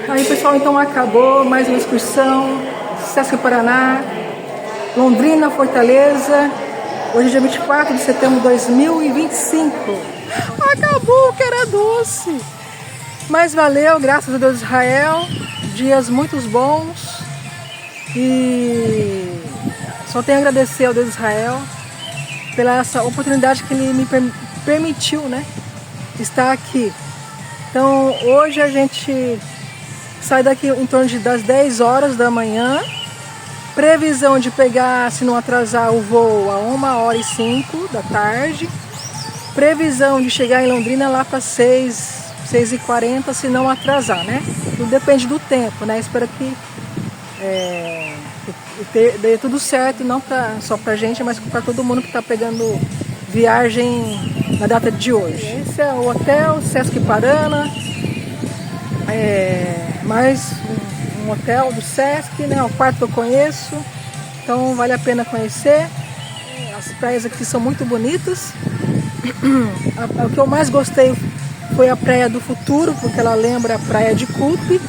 Aí pessoal, então acabou mais uma excursão, SescIparana, Londrina, Fortaleza, hoje é dia 24 de setembro de 2025. Acabou, que era doce! Mas valeu, graças a Deus de Israel, dias muito bons e só tenho a agradecer ao Deus de Israel pela essa oportunidade que Ele me permitiu, né, estar aqui. Então hoje a gente sai daqui em torno das 10 horas da manhã, previsão de pegar, se não atrasar, o voo a 1h05 da tarde, previsão de chegar em Londrina lá para 6h40, se não atrasar, né? Tudo depende do tempo, né? Espero que dê tudo certo, não só pra gente, mas para todo mundo que está pegando viagem na data de hoje. Esse é o hotel SescIparana, mais um hotel do Sesc, né? O quarto que eu conheço, então vale a pena conhecer. As praias aqui são muito bonitas. O que eu mais gostei foi a Praia do Futuro, porque ela lembra a Praia de Cupe.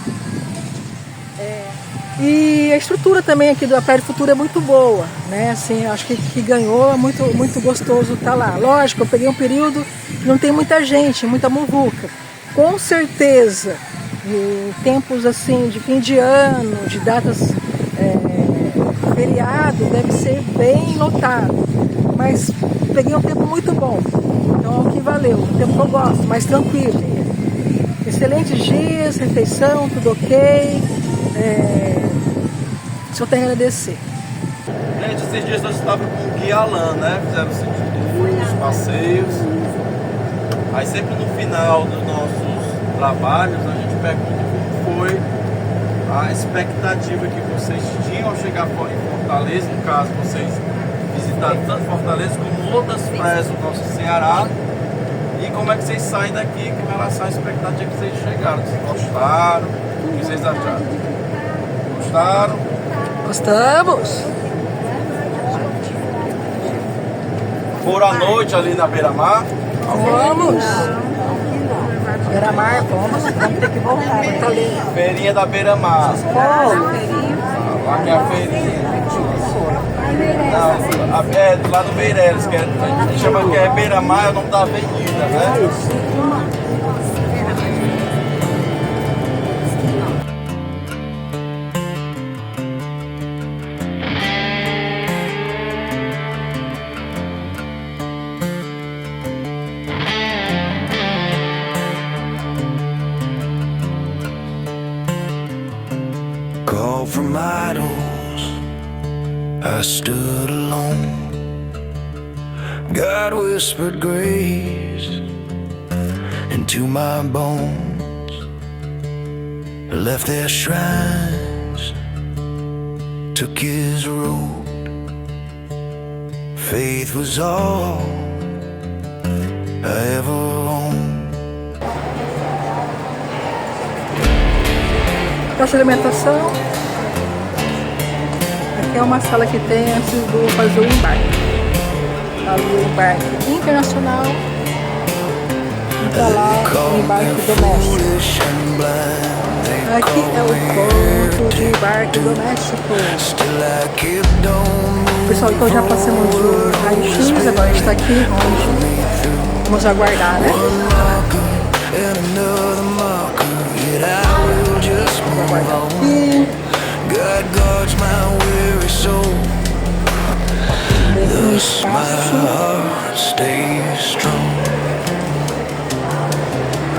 E a estrutura também aqui da Praia do Futuro é muito boa, né? Assim, acho que ganhou, é muito gostoso estar lá. Lógico, eu peguei um período que não tem muita gente, muita muvuca. Com certeza, em tempos assim de fim de ano, de datas feriado, deve ser bem lotado. Mas peguei um tempo muito bom, então é o que valeu, o tempo que eu gosto, mais tranquilo. Excelentes dias, refeição, tudo ok. Só tenho a agradecer. Gente, esses dias nós estávamos com o guia Alan, né? Fizeram os passeios. Aí sempre no final dos nossos trabalhos a gente pergunta como foi a expectativa que vocês tinham ao chegar em Fortaleza. No caso, vocês visitaram tanto Fortaleza como outras praias do nosso Ceará. E como é que vocês saem daqui com relação à expectativa que vocês chegaram? Vocês gostaram? O que vocês acharam? Gostaram? Gostamos! Foram à noite ali na beira-mar? Vamos! Beira-mar, vamos ter que voltar. Feirinha da beira-mar. Lá que é a feirinha. Não, lá do Meireles, que a gente chama que é beira-mar, é o nome da avenida, né? From idols, I stood alone. God whispered grace into my bones. Left their shrines, took his road. Faith was all I ever owned. Caixa de alimentação. Aqui é uma sala que tem antes de fazer o embarque. Ali o embarque internacional e para lá o embarque doméstico. Aqui é o ponto de embarque doméstico. Pessoal, então já passamos o raio-x, agora a gente está aqui onde vamos aguardar, né? Vamos aguardar aqui. God guards my weary soul. Thus my heart stays strong.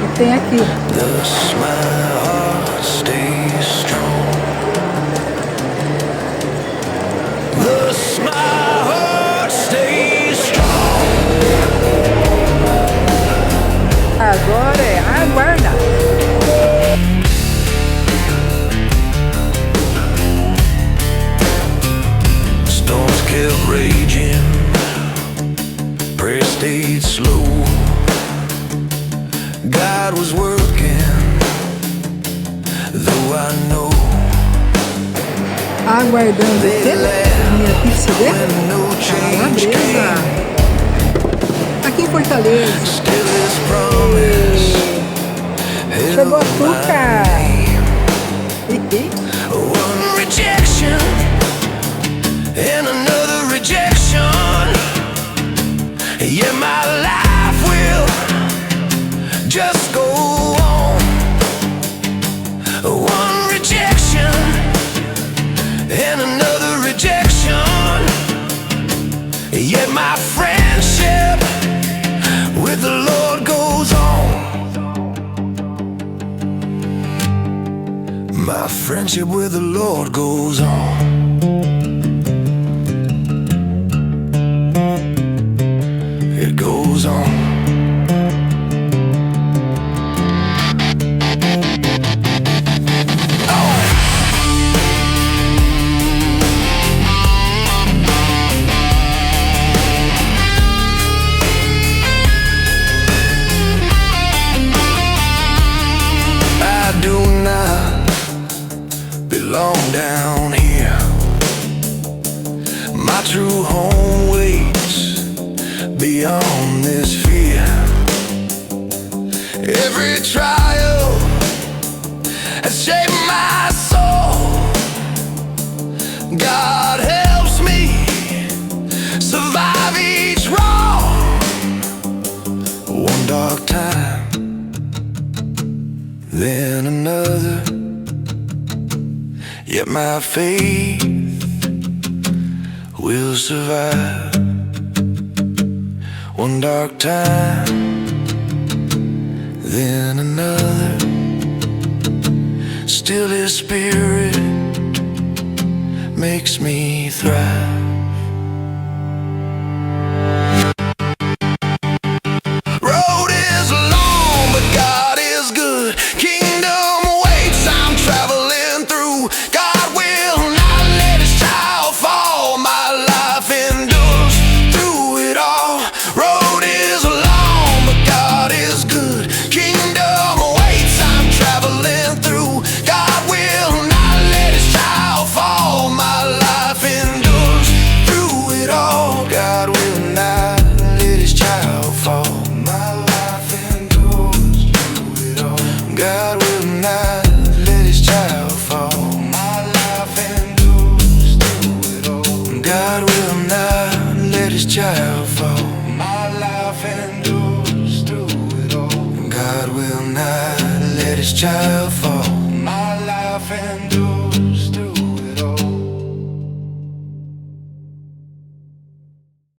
E tem aqui. Thus my heart stays strong. Thus my heart stays strong. Agora é aguardar. Kept raging, prayer stayed slow. God was working, though I know. Aguardando a minha pixabay, calabresa. Aqui em Fortaleza. Chegou a Tuca. One rejection and another rejection. Yeah, my life will just go on. One rejection and another rejection. Yeah, my friendship with the Lord goes on. My friendship with the Lord goes on. It goes on. I do not belong down here. My true home waits beyond this fear. Every trial has shaped my soul. God helps me survive each wrong. One dark time, then another. Yet my faith will survive. One dark time, then another. Still His Spirit makes me thrive. Road is long, but God is good. Kingdom waits, I'm traveling through. God will not let His child fall. My life endures through it all. Road is long, but God is good. Kingdom waits, I'm traveling through. God will not let His child fall. My life endures through it all. God will not let His child fall. My life endures through it all. God will not let His child fall. My life endures through it all. God will not let His child fall. My life endures through it all. God will not let His child fall. My life endures.